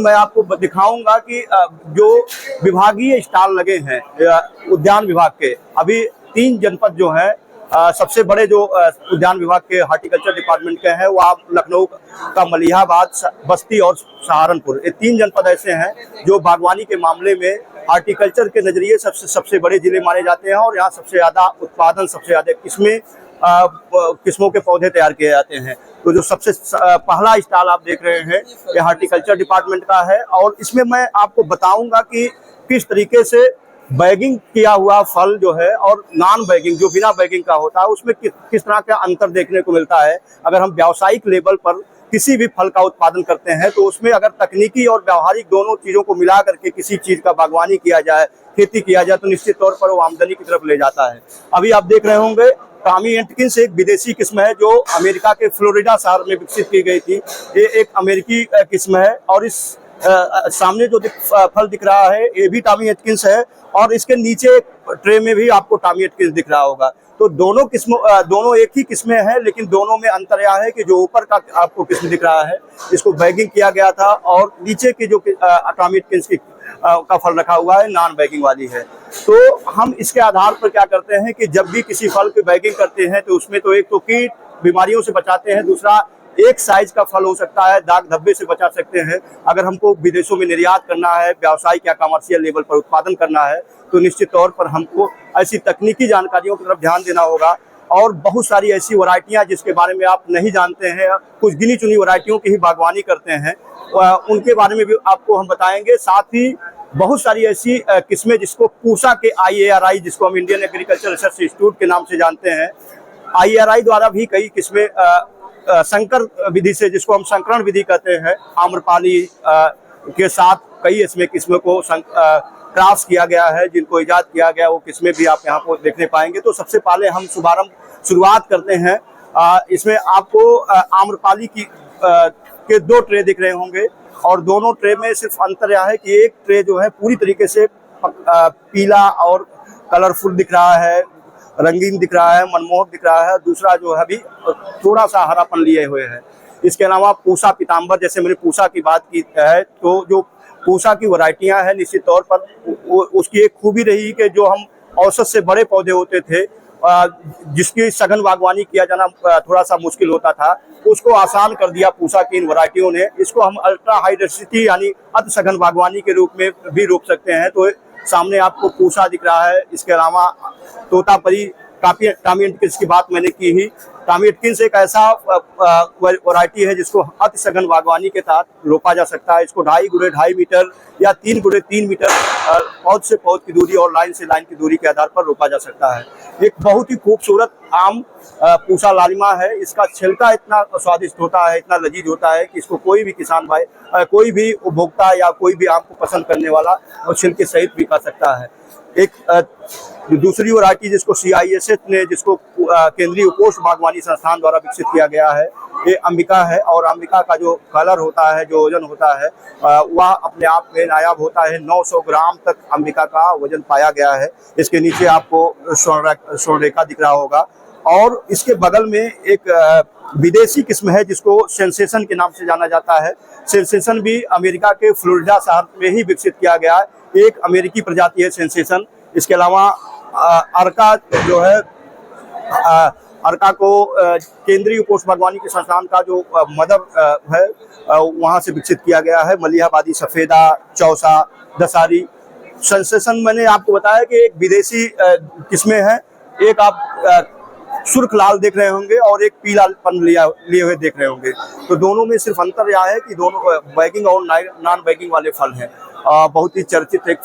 मैं आपको दिखाऊंगा कि जो विभागीय स्टॉल लगे हैं उद्यान विभाग के, अभी 3 जनपद जो हैं सबसे बड़े जो उद्यान विभाग के हॉर्टिकल्चर डिपार्टमेंट के हैं, वो आप लखनऊ का मलिहाबाद, बस्ती और सहारनपुर, ये 3 जनपद ऐसे हैं जो बागवानी के मामले में हॉर्टिकल्चर के नजरिए सबसे बड़े जिले माने जाते हैं और यहाँ सबसे ज़्यादा उत्पादन, सबसे ज़्यादा किस्मों के पौधे तैयार किए जाते हैं। तो जो सबसे पहला स्टॉल आप देख रहे हैं ये हॉर्टिकल्चर डिपार्टमेंट का है और इसमें मैं आपको बताऊंगा कि किस तरीके से बैगिंग किया हुआ फल जो है और नॉन बैगिंग जो बिना बैगिंग का होता है उसमें किस तरह का अंतर देखने को मिलता है। अगर हम व्यावसायिक लेवल पर किसी भी फल का उत्पादन करते हैं तो उसमें अगर तकनीकी और व्यावहारिक दोनों चीज़ों को मिला करके किसी चीज़ का बागवानी किया जाए, खेती किया जाए, तो निश्चित तौर पर वो आमदनी की तरफ ले जाता है। अभी आप देख रहे होंगे टॉमी एटकिंस एक विदेशी किस्म है जो अमेरिका के फ्लोरिडा शहर में विकसित की गई थी। ये एक अमेरिकी किस्म है और इस सामने जो फल दिख रहा है ये भी टॉमी एटकिंस है और इसके नीचे ट्रे में भी आपको टॉमी एटकिंस दिख रहा होगा। तो दोनों एक ही किस्में हैं, लेकिन दोनों में अंतर यह है कि जो ऊपर का आपको किस्म दिख रहा है इसको बैगिंग किया गया था और नीचे की जो टॉमी एटकिंस की का फल रखा हुआ है नॉन बैगिंग वाली है। तो हम इसके आधार पर क्या करते हैं कि जब भी किसी फल की बैगिंग करते हैं तो उसमें तो एक तो कीट बीमारियों से बचाते हैं, दूसरा एक साइज का फल हो सकता है, दाग धब्बे से बचा सकते हैं। अगर हमको विदेशों में निर्यात करना है, व्यावसायिक या कमर्शियल लेवल पर उत्पादन करना है तो निश्चित तौर पर हमको ऐसी तकनीकी जानकारियों की तरफ ध्यान देना होगा। और बहुत सारी ऐसी वैरायटियां जिसके बारे में आप नहीं जानते हैं, कुछ गिनी चुनी वैरायटियों की ही बागवानी करते हैं, उनके बारे में भी आपको हम बताएंगे। साथ ही बहुत सारी ऐसी किस्में जिसको पूसा के IARI, जिसको हम इंडियन एग्रीकल्चर रिसर्च इंस्टीट्यूट के नाम से जानते हैं, IARI द्वारा भी कई किस्में संकर विधि से, जिसको हम संकरण विधि कहते हैं, आम्रपाली के साथ कई इसमें किस्मों को क्रॉस किया गया है, जिनको इजाद किया गया वो किस्में भी आप यहाँ पर देखने पाएंगे। तो सबसे पहले हम शुरुआत करते हैं। इसमें आपको आम्रपाली की के 2 ट्रे दिख रहे होंगे और दोनों ट्रे में सिर्फ अंतर यह है कि एक ट्रे जो है पूरी तरीके से पीला और कलरफुल दिख रहा है, रंगीन दिख रहा है, मनमोहक दिख रहा है, दूसरा जो है अभी थोड़ा सा हरापन लिए हुए है। इसके अलावा पूसा पीताम्बर, जैसे मैंने पूसा की बात की है, तो जो पूसा की वैरायटियां हैं निश्चित तौर पर उसकी एक खूबी रही कि जो हम औसत से बड़े पौधे होते थे जिसकी सघन बागवानी किया जाना थोड़ा सा मुश्किल होता था, उसको आसान कर दिया पूसा की इन वैरायटियों ने। इसको हम अल्ट्रा हाई डेंसिटी यानी अति सघन बागवानी के रूप में भी रोक सकते हैं। तो सामने आपको पूसा दिख रहा है, इसके अलावा तोतापरी, टॉमी एटकिंस की बात मैंने की ही। टॉमी एटकिंस एक ऐसा वैरायटी है जिसको अति सघन बागवानी के तहत रोपा जा सकता है। इसको 2.5 गुणे 2.5 मीटर या 3 गुणे 3 मीटर पौध से पौध की दूरी और लाइन से लाइन की दूरी के आधार पर रोपा जा सकता है। एक बहुत ही खूबसूरत आम पूसा लालिमा है। इसका छिलका इतना स्वादिष्ट होता है, इतना लजीज होता है कि इसको कोई भी किसान भाई, कोई भी उपभोक्ता या कोई भी आम को पसंद करने वाला और छिलके सहित भी खा सकता है। एक दूसरी वैरायटी जिसको CISS ने, जिसको केंद्रीय उपोष्ण बागवानी संस्थान द्वारा विकसित किया गया है, ये अंबिका है। और अंबिका का जो कलर होता है, जो वजन होता है, वह अपने आप में नायाब होता है। 900 ग्राम तक अंबिका का वजन पाया गया है। इसके नीचे आपको स्वर्णरेखा दिख रहा होगा और इसके बगल में एक विदेशी किस्म है जिसको सेंसेशन के नाम से जाना जाता है। सेंसेशन भी अमेरिका के फ्लोरिडा शहर में ही विकसित किया गया है, एक अमेरिकी प्रजाति है सेंसेशन। इसके अलावा अर्का जो है, अर्का को केंद्रीय उपोष्ण बागवानी के संस्थान का जो मदर है वहाँ से विकसित किया गया है। मलिहाबादी, सफेदा, चौसा, दशहरी। सेंसेशन मैंने आपको बताया कि एक विदेशी किस्में हैं। एक आप सुर्ख लाल देख रहे होंगे और एक पीलापन लिए हुए देख रहे होंगे। तो दोनों में सिर्फ अंतर यह है कि दोनों बैगिंग और नॉन बैगिंग वाले फल हैं। बहुत ही चर्चित एक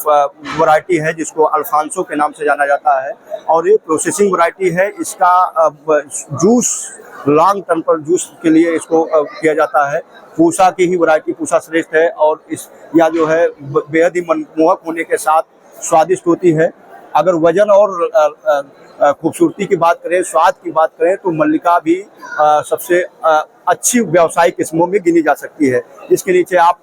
वैरायटी है जिसको अल्फांसो के नाम से जाना जाता है और ये प्रोसेसिंग वैरायटी है। इसका जूस लॉन्ग टर्म पर जूस के लिए इसको किया जाता है। पूसा की ही वैरायटी पूसा श्रेष्ठ है और इस या जो है बेहद ही मनमोहक होने के साथ स्वादिष्ट होती है। अगर वजन और खूबसूरती की बात करें, स्वाद की बात करें, तो मल्लिका भी सबसे अच्छी व्यावसायिक किस्मों में गिनी जा सकती है। इसके नीचे आप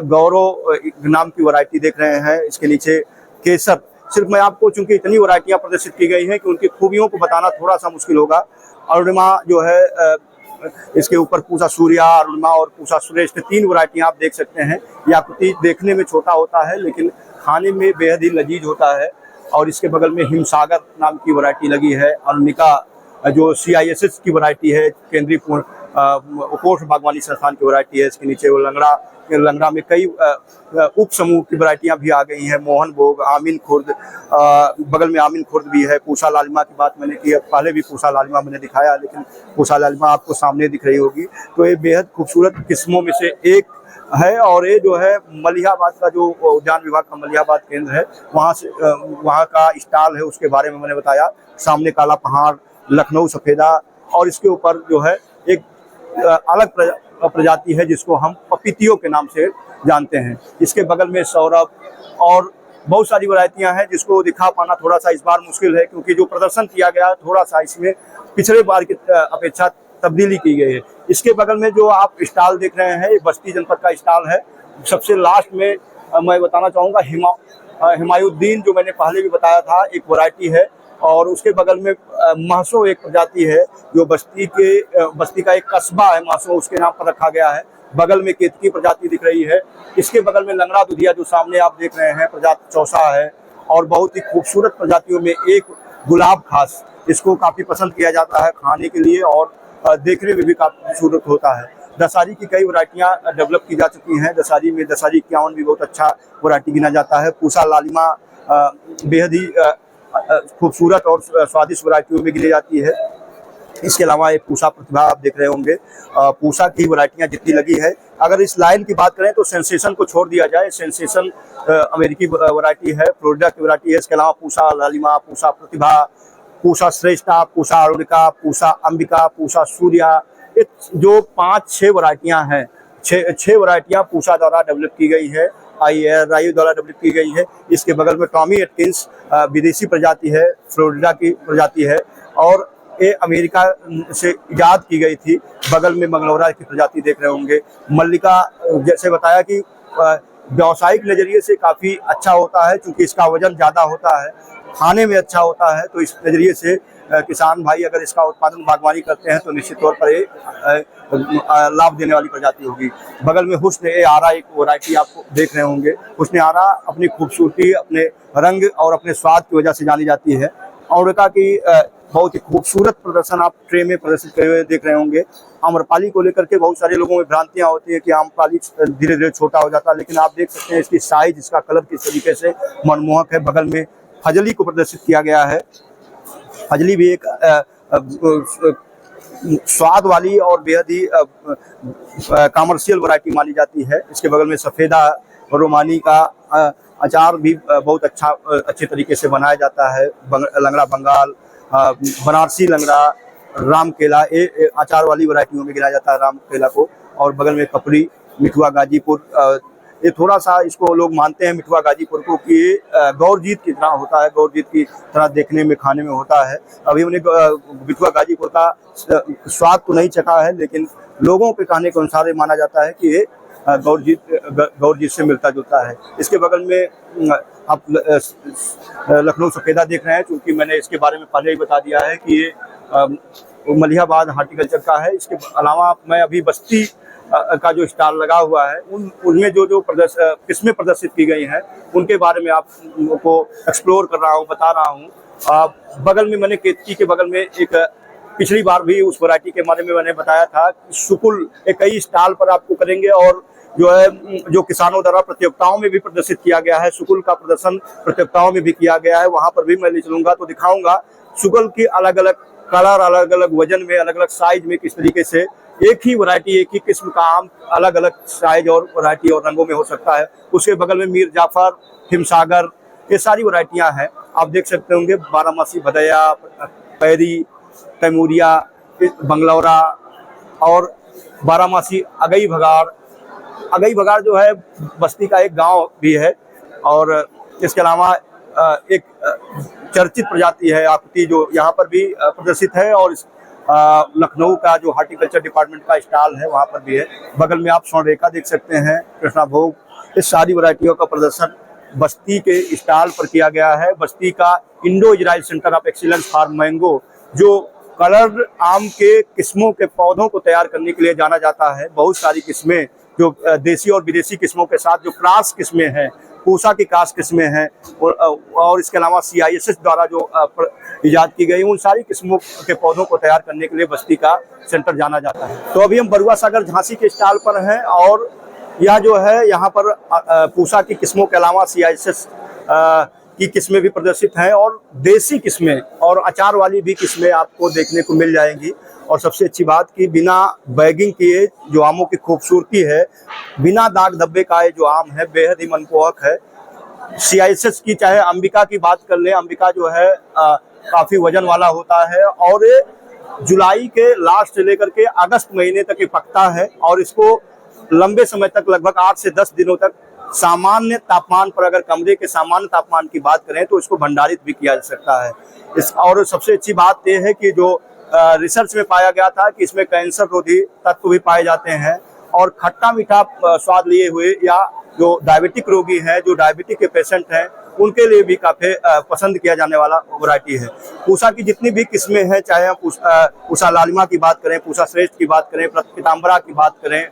गौरव नाम की वैरायटी देख रहे हैं, इसके नीचे केसर। सिर्फ मैं आपको, चूंकि इतनी वैरायटियां प्रदर्शित की गई हैं कि उनकी खूबियों को बताना थोड़ा सा मुश्किल होगा। अरुणिमा जो है इसके ऊपर पूसा सूर्या, अरुणिमा और पूसा श्रेष्ठ 3 वैरायटियाँ आप देख सकते हैं। याकुती देखने में छोटा होता है लेकिन खाने में बेहद ही लजीज होता है। और इसके बगल में हिमसागर नाम की वैरायटी लगी है। अरुणिका जो CISS की वैरायटी है, केंद्रीय उपोष्ण बागवानी संस्थान की वैरायटी है। इसके नीचे वो लंगड़ा में कई उप समूह की वैरायटियां भी आ गई हैं। मोहन भोग, आमीन खुर्द, बगल में आमीन खुर्द भी है। पूसा लालिमा की बात मैंने की, पहले भी पूसा लालिमा मैंने दिखाया, लेकिन पूसा लालिमा आपको सामने दिख रही होगी। तो ये बेहद खूबसूरत किस्मों में से एक है। और ये जो है मलिहाबाद का जो उद्यान विभाग का मलिहाबाद केंद्र है, वहाँ का स्टॉल है, उसके बारे में मैंने बताया। सामने काला पहाड़, लखनऊ सफेदा, और इसके ऊपर जो है एक अलग प्रजाति है जिसको हम पपीतियों के नाम से जानते हैं। इसके बगल में सौरभ और बहुत सारी वैरायटियां हैं जिसको दिखा पाना थोड़ा सा इस बार मुश्किल है, क्योंकि जो प्रदर्शन किया गया थोड़ा सा इसमें पिछले बार की अपेक्षा तब्दीली की गई है। इसके बगल में जो आप स्टॉल देख रहे हैं, ये बस्ती जनपद का स्टॉल है। सबसे लास्ट में मैं बताना चाहूँगा हिमायुद्दीन, जो मैंने पहले भी बताया था, एक वैरायटी है। और उसके बगल में महसो एक प्रजाति है जो बस्ती का एक कस्बा है, महसो उसके नाम पर रखा गया है। बगल में केतकी प्रजाति दिख रही है। इसके बगल में लंगड़ा दुधिया जो सामने आप देख रहे हैं प्रजाति चौसा है। और बहुत ही खूबसूरत प्रजातियों में एक गुलाब खास, इसको काफ़ी पसंद किया जाता है खाने के लिए और देखने में भी काफ़ी खूबसूरत होता है। दशहरी की कई वैरायटियाँ डेवलप की जा चुकी हैं। दशहरी में दशहरी 51 भी बहुत अच्छा वैरायटी गिना जाता है। पूसा लालिमा बेहद ही खूबसूरत और स्वादिष्ट वैरायटियों में गिनी जाती है। इसके अलावा एक पूसा प्रतिभा आप देख रहे होंगे। पूसा की वैरायटियाँ जितनी लगी है, अगर इस लाइन की बात करें तो सेंसेशन को छोड़ दिया जाए, सेंसेशन अमेरिकी वैरायटी है, फ्लोरिडा की वैरायटी है। इसके अलावा पूसा लालिमा, पूसा प्रतिभा, पूसा श्रेष्ठा, पूसा अरुणिका, पूसा अंबिका, पूसा सूर्या, जो 5-6 वैरायटियाँ हैं, 6 वैरायटियाँ पूसा द्वारा डेवलप की गई है, रायू द्वारा डेवलप की गई है। इसके बगल में टॉमी एटकिंस विदेशी प्रजाति है, फ्लोरिडा की प्रजाति है और ये अमेरिका से ईजाद की गई थी। बगल में मंगलौरा की प्रजाति देख रहे होंगे। मल्लिका जैसे बताया कि व्यावसायिक नज़रिए से काफ़ी अच्छा होता है, क्योंकि इसका वजन ज़्यादा होता है, खाने में अच्छा होता है। तो इस नज़रिए से किसान भाई अगर इसका उत्पादन बागवानी करते हैं तो निश्चित तौर पर ये लाभ देने वाली प्रजाति होगी। बगल में हुस्न ए आरा एक वैरायटी आप देख रहे होंगे। हुस्न आरा अपनी खूबसूरती, अपने रंग और अपने स्वाद की वजह से जानी जाती है। और की बहुत ही खूबसूरत प्रदर्शन आप ट्रे में प्रदर्शित करे हुए देख रहे होंगे। आम्रपाली को लेकर के बहुत सारे लोगों में भ्रांतियां होती है कि आम्रपाली धीरे धीरे छोटा हो जाता है, लेकिन आप देख सकते हैं इसकी साइज, इसका कलर किस तरीके से मनमोहक है। बगल में फजली को प्रदर्शित किया गया है। फजली भी एक स्वाद वाली और बेहद ही कमर्शियल वैरायटी मानी जाती है। इसके बगल में सफ़ेदा रोमानी का अचार भी बहुत अच्छे तरीके से बनाया जाता है। लंगड़ा बंगाल, बनारसी लंगड़ा, राम केला, ये अचार वाली वैरायटियों में गिना जाता है राम केला को। और बगल में कपड़ी, मिठुआ गाजीपुर, ये थोड़ा सा इसको लोग मानते हैं मिठुआ गाजीपुर को कि गौरजीत की तरह होता है, गौरजीत की तरह देखने में खाने में होता है। अभी हमने मिठुआ गाजीपुर का स्वाद तो नहीं चखा है, लेकिन लोगों के कहने के अनुसार माना जाता है कि ये गौरजीत से मिलता जुलता है। इसके बगल में आप लखनऊ सफेदा देख रहे हैं, क्योंकि मैंने इसके बारे में पहले ही बता दिया है कि ये मलिहाबाद हार्टिकल्चर का है। इसके अलावा मैं अभी बस्ती का जो स्टॉल लगा हुआ है उनमें जो किस्में प्रदर्शित की गई हैं उनके बारे में आपको एक्सप्लोर कर रहा हूँ, बता रहा हूँ। बगल में मैंने केतकी के बगल में एक पिछली बार भी उस वैरायटी के बारे में मैंने बताया था कि सुकुल एक कई स्टॉल पर आपको करेंगे और जो किसानों द्वारा प्रतियोगिताओं में भी प्रदर्शित किया गया है, सुकुल का प्रदर्शन प्रतियोगिताओं में भी किया गया है, वहाँ पर भी मैं ले चलूँगा तो दिखाऊँगा सुकुल की अलग अलग कलर, अलग अलग वजन में, अलग अलग साइज में किस तरीके से एक ही वैरायटी, एक ही किस्म का आम अलग अलग साइज और वैरायटी और रंगों में हो सकता है। उसके बगल में मीर जाफर, हिमसागर, ये सारी वैरायटियां हैं। आप देख सकते होंगे बारामासी, भदैया, पैरी, तैमूरिया, बंगलौरा और बारामासी अगई भगाड़। अगई भगाड़ जो है बस्ती का एक गांव भी है। और इसके अलावा एक चर्चित प्रजाति है आकुती, जो यहाँ पर भी प्रदर्शित है। और लखनऊ का जो हार्टिकल्चर डिपार्टमेंट का स्टॉल है वहाँ पर भी है। बगल में आप स्वर्णरेखा देख सकते हैं, कृष्णा भोग, इस सारी वैरायटियों का प्रदर्शन बस्ती के स्टॉल पर किया गया है। बस्ती का Indo Israel centre of excellence for mango, जो कलर्ड आम के किस्मों के पौधों को तैयार करने के लिए जाना जाता है। बहुत सारी किस्में जो देसी और विदेशी किस्मों के साथ जो क्रॉस किस्में हैं, पूसा की क्रॉस किस्में हैं, और इसके अलावा CISS द्वारा जो इजाद की गई उन सारी किस्मों के पौधों को तैयार करने के लिए बस्ती का सेंटर जाना जाता है। तो अभी हम बरुआ सागर झांसी के स्टॉल पर हैं और यह जो है यहाँ पर पूसा की किस्मों के अलावा CISS की किस्में भी प्रदर्शित हैं और देसी किस्में और अचार वाली भी किस्में आपको देखने को मिल जाएंगी। और सबसे अच्छी बात कि बिना बैगिंग किए जो आमों की खूबसूरती है, बिना दाग धब्बे का ये जो आम है बेहद ही मनमोहक है। CISS की चाहे अंबिका की बात कर ले, अंबिका जो है काफ़ी वजन वाला होता है और ये जुलाई के लास्ट से लेकर के अगस्त महीने तक ये पकता है और इसको लंबे समय तक लगभग 8 से 10 दिनों तक सामान्य तापमान पर, अगर कमरे के सामान्य तापमान की बात करें तो इसको भंडारित भी किया जा सकता है। और सबसे अच्छी बात यह है कि जो रिसर्च में पाया गया था कि इसमें कैंसर रोधी तत्व भी पाए जाते हैं और खट्टा मीठा स्वाद लिए हुए या जो डायबिटिक रोगी हैं, जो डायबिटिक के पेशेंट हैं, उनके लिए भी काफ़ी पसंद किया जाने वाला वैरायटी है। पूसा की जितनी भी किस्में हैं, चाहे हम पूसा लालिमा की बात करें, पूसा श्रेष्ठ की बात करें, पीताम्बरा की बात करें,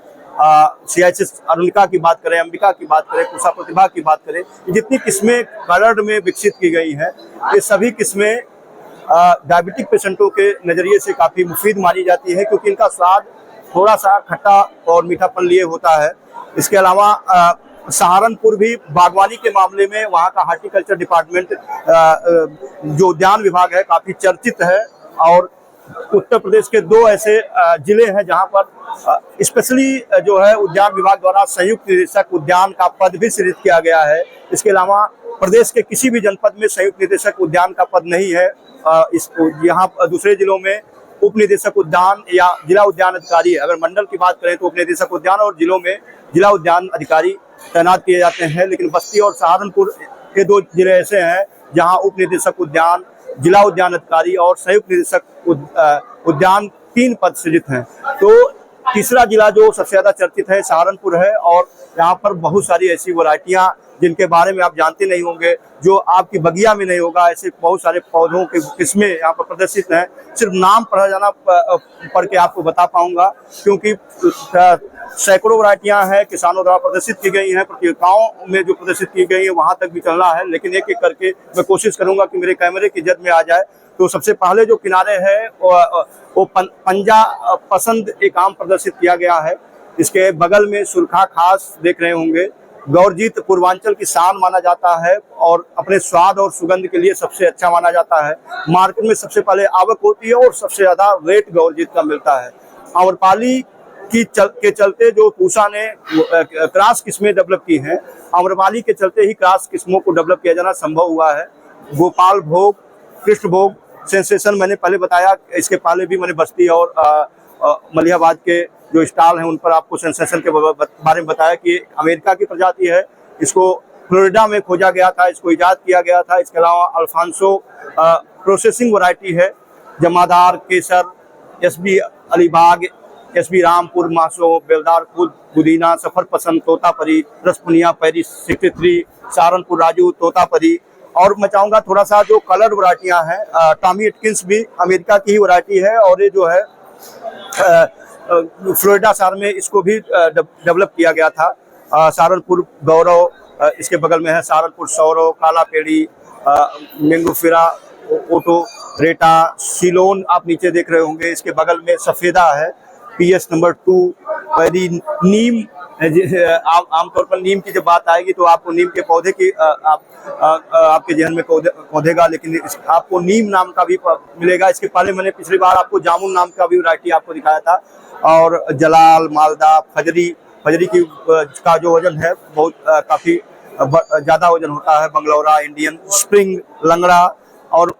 CISS अरुणिका की बात करें, अंबिका की बात करें, पूसा प्रतिभा की बात करें, जितनी किस्में कलर्ड में विकसित की गई हैं, ये सभी किस्में डायबिटिक पेशेंटों के नज़रिए से काफ़ी मुफीद मानी जाती है क्योंकि इनका स्वाद थोड़ा सा खट्टा और मीठापन लिए होता है। इसके अलावा सहारनपुर भी बागवानी के मामले में वहाँ का हार्टिकल्चर डिपार्टमेंट जो उद्यान विभाग है काफ़ी चर्चित है और उत्तर प्रदेश के 2 ऐसे जिले हैं जहां पर स्पेशली जो है उद्यान विभाग द्वारा संयुक्त निदेशक उद्यान का पद भी सृजित किया गया है। इसके अलावा प्रदेश के किसी भी जनपद में संयुक्त निदेशक उद्यान का पद नहीं है। यहाँ दूसरे जिलों में उप निदेशक उद्यान या जिला उद्यान अधिकारी, अगर मंडल की बात करें तो उप निदेशक उद्यान और जिलों में जिला उद्यान अधिकारी तैनात किए जाते हैं। लेकिन बस्ती और सहारनपुर के 2 जिले ऐसे हैं जहाँ उप निदेशक उद्यान, जिला उद्यान अधिकारी और संयुक्त निदेशक उद्यान 3 पद सृजित हैं। तो तीसरा जिला जो सबसे ज़्यादा चर्चित है सहारनपुर है और यहाँ पर बहुत सारी ऐसी वैरायटियाँ जिनके बारे में आप जानते नहीं होंगे, जो आपकी बगिया में नहीं होगा, ऐसे बहुत सारे पौधों के किस्में यहाँ पर प्रदर्शित हैं। सिर्फ नाम पढ़ के आपको बता पाऊंगा क्योंकि सैकड़ों वैरायटियाँ हैं, किसानों द्वारा प्रदर्शित की गई हैं, प्रतियोगिताओं में जो प्रदर्शित की गई है वहाँ तक भी चलना है। लेकिन एक एक करके मैं कोशिश करूँगा कि मेरे कैमरे की जद में आ जाए। तो सबसे पहले जो किनारे है वो पंजा पसंद एक आम प्रदर्शित किया गया है। इसके बगल में सुरखा खास देख रहे होंगे। गौरजीत पूर्वांचल की शान माना जाता है और अपने स्वाद और सुगंध के लिए सबसे अच्छा माना जाता है। मार्केट में सबसे पहले आवक होती है और सबसे ज़्यादा रेट गौरजीत का मिलता है। आम्रपाली के चलते जो पूसा ने क्रॉस किस्में डेवलप की हैं, आम्रपाली के चलते ही क्रॉस किस्मों को डेवलप किया जाना संभव हुआ है। गोपाल भोग, कृष्ण भोग सेंसेशन मैंने पहले बताया, इसके पहले भी मैंने बस्ती और मलिहाबाद के जो स्टॉल हैं उन पर आपको सेंसेशन के बारे में बताया कि अमेरिका की प्रजाति है, इसको फ्लोरिडा में खोजा गया था, इसको इजाद किया गया था। इसके अलावा अल्फांसो प्रोसेसिंग वैरायटी है, जमादार, केसर, SB अलीबाग, SB रामपुर, मासो, बेलदार खुद, पुदीना, सफर पसंद, तोतापरी, रसपुनिया, पेरिस 63, सहारनपुर राजू, तोतापरी। और मैं चाहूँगा थोड़ा सा जो कलर्ड वैरायटियाँ हैं, टॉमी एटकिंस भी अमेरिका की ही वैरायटी है और ये जो है फ्लोरिडा शहर में इसको भी डेवलप किया गया था। सहारनपुर गौरव, इसके बगल में है सहारनपुर सौरव, काला पेड़ी, मेंगोफिरा, ओटो रेटा, सिलोन आप नीचे देख रहे होंगे। इसके बगल में सफ़ेदा है, PS नंबर 2, पैरी नीम। आमतौर पर नीम की जब बात आएगी तो आपको नीम के पौधे की आपके जहन में पौधेगा, लेकिन आपको नीम नाम का भी मिलेगा। इसके पहले मैंने पिछली बार आपको जामुन नाम का भी वैरायटी आपको दिखाया था। और जलाल, मालदा, फजरी की का जो वजन है बहुत काफ़ी ज़्यादा वजन होता है। बंगलौरा, इंडियन स्प्रिंग, लंगड़ा और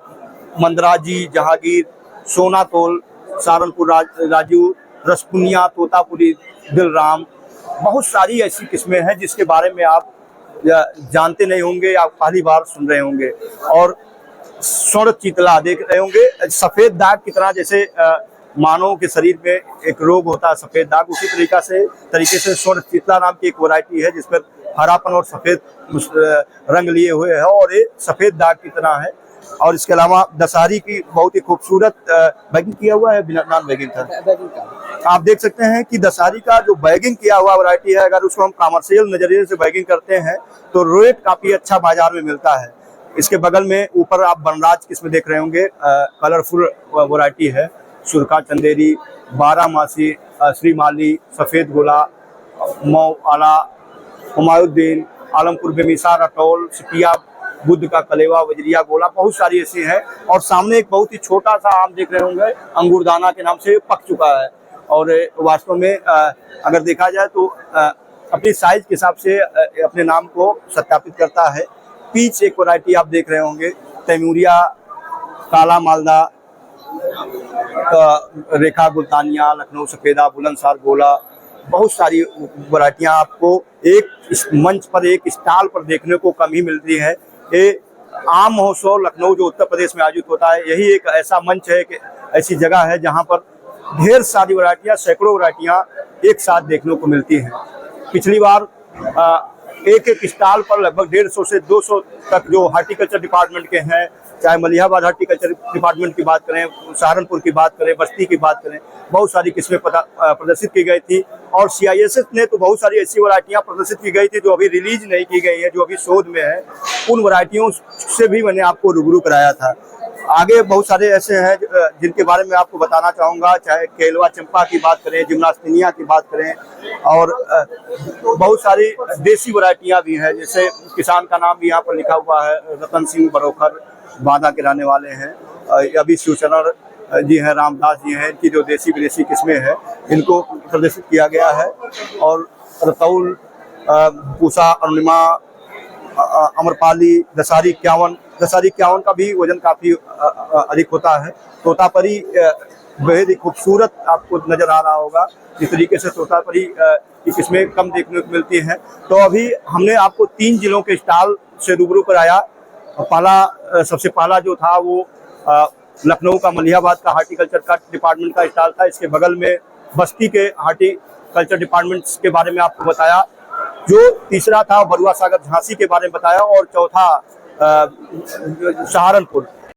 मंदराजी, जहांगीर, सोनातोल, सहारनपुर राजू, रसपुनिया, तोतापुरी, दिलराम, बहुत सारी ऐसी किस्में हैं जिसके बारे में आप जानते नहीं होंगे, आप पहली बार सुन रहे होंगे। और स्वर्ण चीतला देख रहे होंगे, सफ़ेद दाग की तरह, जैसे मानव के शरीर में एक रोग होता है सफ़ेद दाग, उसी तरीके से स्वर्ण चीतला नाम की एक वैरायटी है जिस पर हरापन और सफ़ेद रंग लिए हुए है और ये सफ़ेद दाग की तरह है। और इसके अलावा दशहरी की बहुत ही खूबसूरत बैगिंग किया हुआ है, बिना नॉन बैगिंग था। आप देख सकते हैं कि दशहरी का जो बैगिंग किया हुआ वैरायटी है, अगर उसको हम कमर्शियल नजरिए से बैगिंग करते हैं तो रेट काफी अच्छा बाजार में मिलता है। इसके बगल में ऊपर आप बनराज किस्म देख रहे होंगे, कलरफुल वैरायटी है। सुरखा चंदेरी, बारामासी, श्रीमाली, सफेद गोला, मऊ आला, हुमायूद्दीन, आलमपुर बेमिसार, अटोल, सिपिया, बुद्ध का कलेवा, वजरिया गोला, बहुत सारी ऐसी हैं। और सामने एक बहुत ही छोटा सा आम देख रहे होंगे, अंगूरदाना के नाम से पक चुका है। और वास्तव में अगर देखा जाए तो अपनी साइज के हिसाब से अपने नाम को सत्यापित करता है। पीच एक वैरायटी आप देख रहे होंगे, तैमूरिया, काला मालदा, रेखा गुल्तानिया, लखनऊ सफेदा, बुलंदशहर गोला, बहुत सारी वैरायटियां आपको एक इस मंच पर, एक स्टॉल पर देखने को कम ही मिलती है। ये आम महोत्सव लखनऊ जो उत्तर प्रदेश में आयोजित होता है, यही एक ऐसा मंच है कि ऐसी जगह है जहां पर ढेर सारी वैरायटियां, सैकड़ों वैरायटियां एक साथ देखने को मिलती हैं। पिछली बार एक एक स्टॉल पर लगभग 150 से 200 तक जो हार्टिकल्चर डिपार्टमेंट के हैं, चाहे मलिहाबाद हार्टिकल्चर डिपार्टमेंट की बात करें, सहारनपुर की बात करें, बस्ती की बात करें, बहुत सारी किस्में प्रदर्शित की गई थी। और CISS ने तो बहुत सारी ऐसी वैरायटियां प्रदर्शित की गई थी जो अभी रिलीज नहीं की गई है, जो अभी शोध में है। उन वैरायटियों से भी मैंने आपको रूबरू कराया था। आगे बहुत सारे ऐसे हैं जिनके बारे में आपको बताना चाहूँगा, चाहे केलवा चंपा की बात करें, जिम्नास्टिनिया की बात करें, और बहुत सारी देसी वैरायटियाँ भी हैं। जैसे किसान का नाम भी यहाँ पर लिखा हुआ है, रतन सिंह बरोखर, बांदा के रहने वाले हैं। अभी शिवचरण जी हैं, रामदास जी हैं, इनकी जो देसी विदेशी किस्में हैं इनको प्रदर्शित किया गया है। और रतौल, पूसा, अरुणिमा, अमरपाली, दशहरी 51 का भी वजन काफी अधिक होता है। तोतापरी बेहद ही खूबसूरत आपको नजर आ रहा होगा। जिस तरीके से तोतापरी की किस्में कम देखने को मिलती हैं। तो अभी हमने आपको 3 जिलों के स्टॉल से रूबरू कराया। सबसे पहला जो था वो लखनऊ का मलिहाबाद का हार्टिकल्चर का डिपार्टमेंट का स्टॉल था। इसके बगल में बस्ती के हार्टिकल्चर डिपार्टमेंट्स के बारे में आपको बताया। जो तीसरा था बरुआ सागर झांसी के बारे में बताया, और चौथा सहारनपुर।